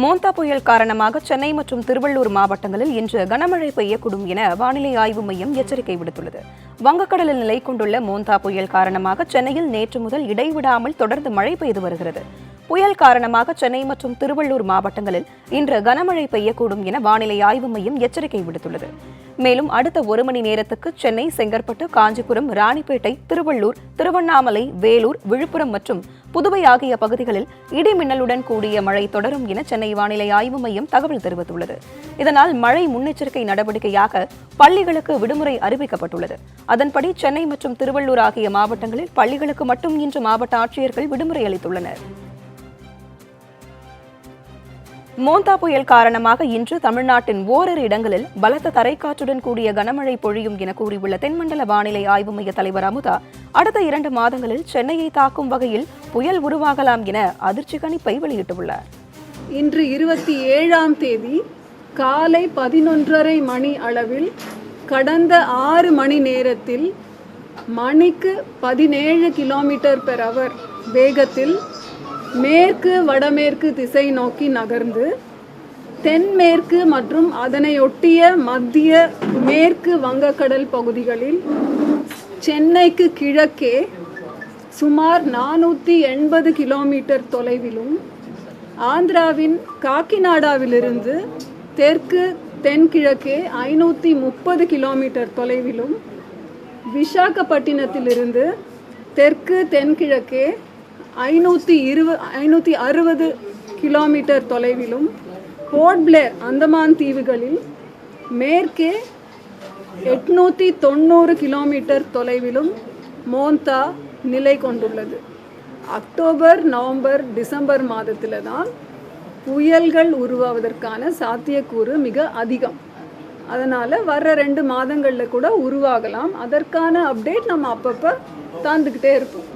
மோந்தா புயல் காரணமாக சென்னை மற்றும் திருவள்ளூர் மாவட்டங்களில் இன்று கனமழை பெய்யக்கூடும் என வானிலை ஆய்வு மையம் எச்சரிக்கை விடுத்துள்ளது. வங்கக்கடலில் நிலை கொண்டுள்ள மோந்தா புயல் காரணமாக சென்னையில் நேற்று முதல் இடைவிடாமல் தொடர்ந்து மழை பெய்து வருகிறது. புயல் காரணமாக சென்னை மற்றும் திருவள்ளூர் மாவட்டங்களில் இன்று கனமழை பெய்யக்கூடும் என வானிலை ஆய்வு மையம் எச்சரிக்கை விடுத்துள்ளது. மேலும் அடுத்த 1 மணி நேரத்துக்கு சென்னை, செங்கற்பட்டு, காஞ்சிபுரம், ராணிப்பேட்டை, திருவள்ளூர், திருவண்ணாமலை, வேலூர், விழுப்புரம் மற்றும் புதுவை ஆகிய பகுதிகளில் இடி மின்னலுடன் கூடிய மழை தொடரும் என சென்னை வானிலை ஆய்வு மையம் தகவல் தெரிவித்துள்ளது. இதனால் மழை முன்னெச்சரிக்கை நடவடிக்கையாக பள்ளிகளுக்கு விடுமுறை அறிவிக்கப்பட்டுள்ளது. அதன்படி சென்னை மற்றும் திருவள்ளூர் ஆகிய மாவட்டங்களில் பள்ளிகளுக்கு மட்டும் இன்று மாவட்ட ஆட்சியர்கள் விடுமுறை அளித்துள்ளனர். மோந்தா புயல் காரணமாக இன்று தமிழ்நாட்டின் ஓரிரு இடங்களில் பலத்த தரைக்காற்றுடன் கூடிய கனமழை பொழியும் என கூறியுள்ள தென்மண்டல வானிலை ஆய்வு மைய தலைவர் அமுதா, அடுத்த 2 மாதங்களில் சென்னையை தாக்கும் வகையில் புயல் உருவாகலாம் என அதிர்ச்சி கணிப்பை வெளியிட்டுள்ளார். இன்று 27ஆம் தேதி காலை 11:30 மணி அளவில் கடந்த 6 மணி நேரத்தில் மணிக்கு 17 km/h வேகத்தில் மேற்கு வடமேற்கு திசை நோக்கி நகர்ந்து தென்மேற்கு மற்றும் அதனையொட்டிய மத்திய மேற்கு வங்கக்கடல் பகுதிகளில் சென்னைக்கு கிழக்கே சுமார் 480 km தொலைவிலும், ஆந்திராவின் காக்கிநாடாவிலிருந்து தெற்கு தென்கிழக்கே 530 km தொலைவிலும், விசாகப்பட்டினத்திலிருந்து தெற்கு தென்கிழக்கே 560 km தொலைவிலும், போர்ட் பிளேர் அந்தமான் தீவுகளில் மேற்கே 890 km தொலைவிலும் மோந்தா நிலை கொண்டுள்ளது. அக்டோபர், நவம்பர், டிசம்பர் மாதத்தில் தான் புயல்கள் உருவாவதற்கான சாத்தியக்கூறு மிக அதிகம். அதனால் வர்ற 2 மாதங்களில் கூட உருவாகலாம். அதற்கான அப்டேட் நம்ம அப்பப்போ தந்துக்கிட்டே இருப்போம்.